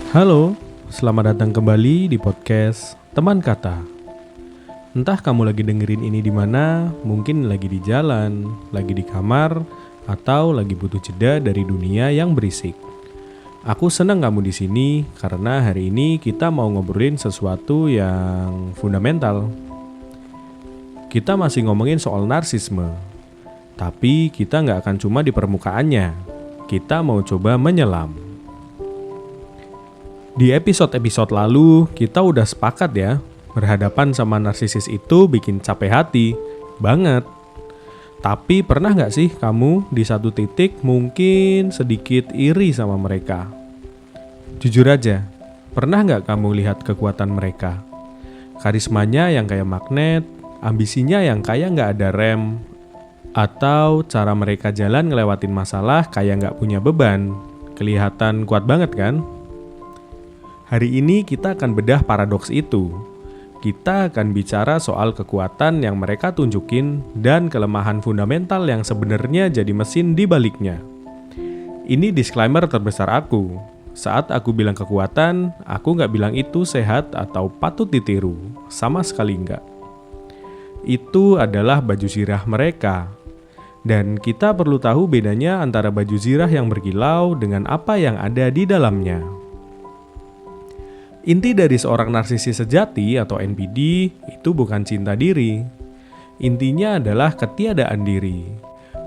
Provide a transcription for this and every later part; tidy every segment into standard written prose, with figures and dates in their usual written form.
Halo, selamat datang kembali di podcast Teman Kata. Entah kamu lagi dengerin ini di mana, mungkin lagi di jalan, lagi di kamar, atau lagi butuh jeda dari dunia yang berisik. Aku senang kamu di sini karena hari ini kita mau ngobrolin sesuatu yang fundamental. Kita masih ngomongin soal narsisme, tapi kita nggak akan cuma di permukaannya. Kita mau coba menyelam. Di episode-episode lalu, kita udah sepakat ya, berhadapan sama narsisis itu bikin capek hati, banget. Tapi pernah nggak sih kamu di satu titik mungkin sedikit iri sama mereka? Jujur aja, pernah nggak kamu lihat kekuatan mereka? Karismanya yang kayak magnet, ambisinya yang kayak nggak ada rem, atau cara mereka jalan ngelewatin masalah kayak nggak punya beban. Kelihatan kuat banget kan? Hari ini kita akan bedah paradoks itu. Kita akan bicara soal kekuatan yang mereka tunjukin dan kelemahan fundamental yang sebenarnya jadi mesin di baliknya. Ini disclaimer terbesar aku. Saat aku bilang kekuatan, aku nggak bilang itu sehat atau patut ditiru. Sama sekali nggak. Itu adalah baju zirah mereka. Dan kita perlu tahu bedanya antara baju zirah yang berkilau dengan apa yang ada di dalamnya. Inti dari seorang narsisis sejati atau NPD itu bukan cinta diri. Intinya adalah ketiadaan diri.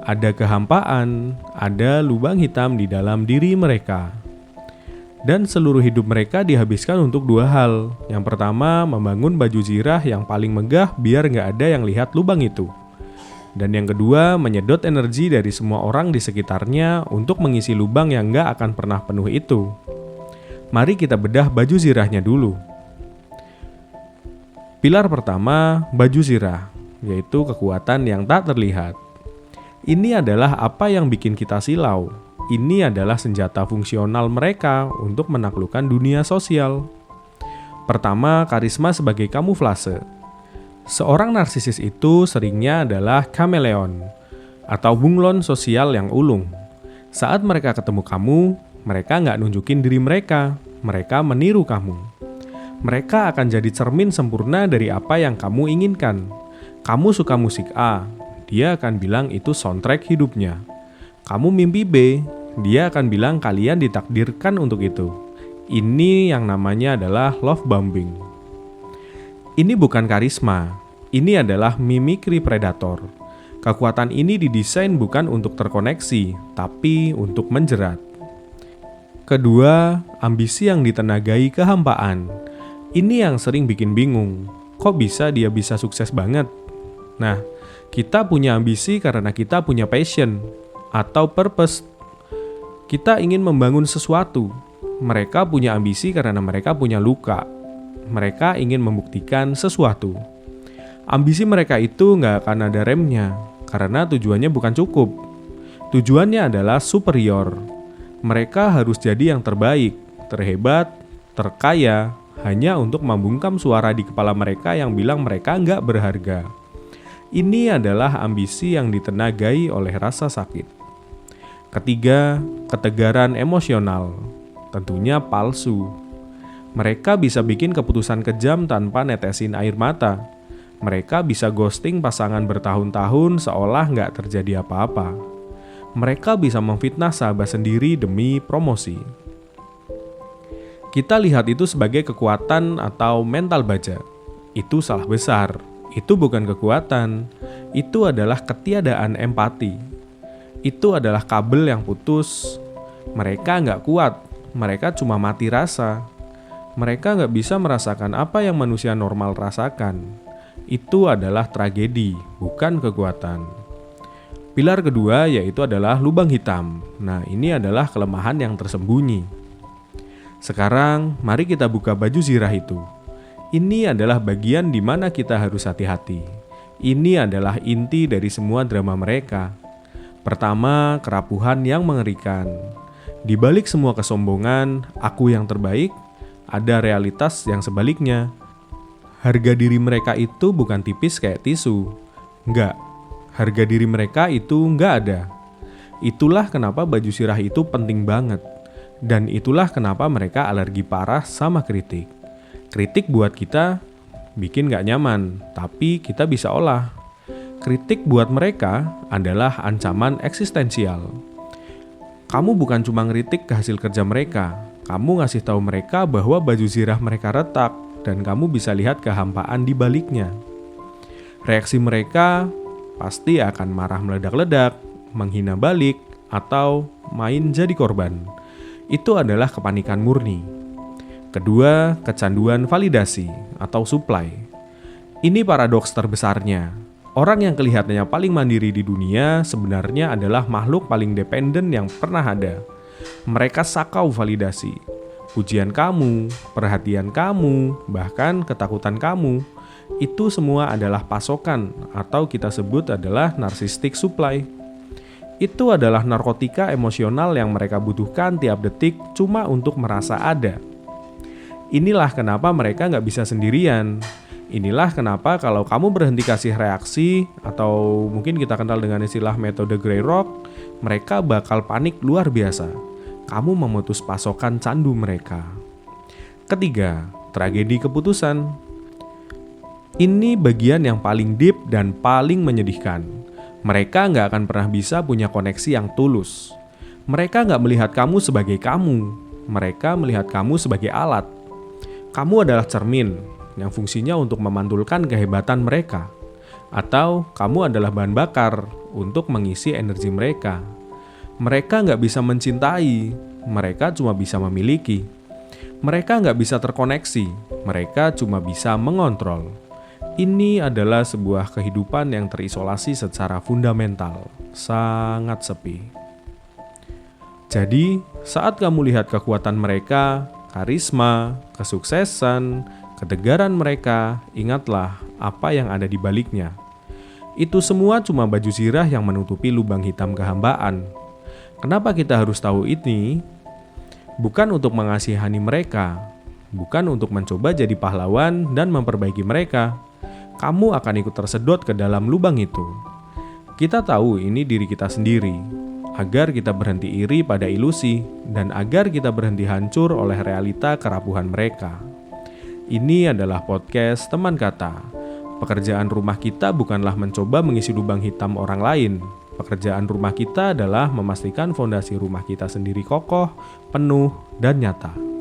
Ada kehampaan, ada lubang hitam di dalam diri mereka. Dan seluruh hidup mereka dihabiskan untuk dua hal. Yang pertama, membangun baju zirah yang paling megah biar nggak ada yang lihat lubang itu. Dan yang kedua, menyedot energi dari semua orang di sekitarnya untuk mengisi lubang yang nggak akan pernah penuh itu. Mari kita bedah baju zirahnya dulu. Pilar pertama, baju zirah, yaitu kekuatan yang tak terlihat. Ini adalah apa yang bikin kita silau. Ini adalah senjata fungsional mereka untuk menaklukkan dunia sosial. Pertama, karisma sebagai kamuflase. Seorang narsisis itu seringnya adalah kameleon atau bunglon sosial yang ulung. Saat mereka ketemu kamu, mereka nggak nunjukin diri mereka meniru kamu. Mereka akan jadi cermin sempurna dari apa yang kamu inginkan. Kamu suka musik A, dia akan bilang itu soundtrack hidupnya. Kamu mimpi B, dia akan bilang kalian ditakdirkan untuk itu. Ini yang namanya adalah love bombing. Ini bukan karisma, ini adalah mimikri predator. Kekuatan ini didesain bukan untuk terkoneksi, tapi untuk menjerat. Kedua, ambisi yang ditenagai kehampaan. Ini yang sering bikin bingung. Kok dia bisa sukses banget? Nah, kita punya ambisi karena kita punya passion atau purpose. Kita ingin membangun sesuatu. Mereka punya ambisi karena mereka punya luka. Mereka ingin membuktikan sesuatu. Ambisi mereka itu nggak akan ada remnya, karena tujuannya bukan cukup. Tujuannya adalah superior. Mereka harus jadi yang terbaik, terhebat, terkaya, hanya untuk membungkam suara di kepala mereka yang bilang mereka nggak berharga. Ini adalah ambisi yang ditenagai oleh rasa sakit. Ketiga, ketegaran emosional. Tentunya palsu. Mereka bisa bikin keputusan kejam tanpa netesin air mata. Mereka bisa ghosting pasangan bertahun-tahun seolah nggak terjadi apa-apa. Mereka bisa memfitnah sahabat sendiri demi promosi. Kita lihat itu sebagai kekuatan atau mental baja. Itu salah besar. Itu bukan kekuatan. Itu adalah ketiadaan empati. Itu adalah kabel yang putus. Mereka nggak kuat. Mereka cuma mati rasa. Mereka nggak bisa merasakan apa yang manusia normal rasakan. Itu adalah tragedi, bukan kekuatan. Pilar kedua yaitu adalah lubang hitam. Nah, ini adalah kelemahan yang tersembunyi. Sekarang, mari kita buka baju zirah itu. Ini adalah bagian di mana kita harus hati-hati. Ini adalah inti dari semua drama mereka. Pertama, kerapuhan yang mengerikan. Di balik semua kesombongan, aku yang terbaik, ada realitas yang sebaliknya. Harga diri mereka itu bukan tipis kayak tisu. Enggak. Harga diri mereka itu nggak ada. Itulah kenapa baju zirah itu penting banget. Dan itulah kenapa mereka alergi parah sama kritik. Kritik buat kita bikin gak nyaman, tapi kita bisa olah. Kritik buat mereka adalah ancaman eksistensial. Kamu bukan cuma ngeritik ke hasil kerja mereka, kamu ngasih tahu mereka bahwa baju zirah mereka retak, dan kamu bisa lihat kehampaan di baliknya. Reaksi mereka pasti akan marah meledak-ledak, menghina balik, atau main jadi korban. Itu adalah kepanikan murni. Kedua, kecanduan validasi atau supply. Ini paradoks terbesarnya. Orang yang kelihatannya paling mandiri di dunia sebenarnya adalah makhluk paling dependen yang pernah ada. Mereka sakau validasi. Pujian kamu, perhatian kamu, bahkan ketakutan kamu, itu semua adalah pasokan atau kita sebut adalah narcissistic supply. Itu adalah narkotika emosional yang mereka butuhkan tiap detik cuma untuk merasa ada. Inilah kenapa mereka nggak bisa sendirian. Inilah kenapa kalau kamu berhenti kasih reaksi, atau mungkin kita kenal dengan istilah metode Grey Rock, mereka bakal panik luar biasa. Kamu memutus pasokan candu mereka. Ketiga, tragedi keputusan. Ini bagian yang paling deep dan paling menyedihkan. Mereka nggak akan pernah bisa punya koneksi yang tulus. Mereka nggak melihat kamu sebagai kamu. Mereka melihat kamu sebagai alat. Kamu adalah cermin yang fungsinya untuk memantulkan kehebatan mereka. Atau kamu adalah bahan bakar untuk mengisi energi mereka. Mereka nggak bisa mencintai. Mereka cuma bisa memiliki. Mereka nggak bisa terkoneksi. Mereka cuma bisa mengontrol. Ini adalah sebuah kehidupan yang terisolasi secara fundamental, sangat sepi. Jadi, saat kamu lihat kekuatan mereka, karisma, kesuksesan, ketegaran mereka, ingatlah apa yang ada di baliknya. Itu semua cuma baju zirah yang menutupi lubang hitam kehambaan. Kenapa kita harus tahu ini? Bukan untuk mengasihani mereka, bukan untuk mencoba jadi pahlawan dan memperbaiki mereka. Kamu akan ikut tersedot ke dalam lubang itu. Kita tahu ini diri kita sendiri, agar kita berhenti iri pada ilusi, dan agar kita berhenti hancur oleh realita kerapuhan mereka. Ini adalah podcast Teman Kata. Pekerjaan rumah kita bukanlah mencoba mengisi lubang hitam orang lain. Pekerjaan rumah kita adalah memastikan fondasi rumah kita sendiri kokoh, penuh, dan nyata.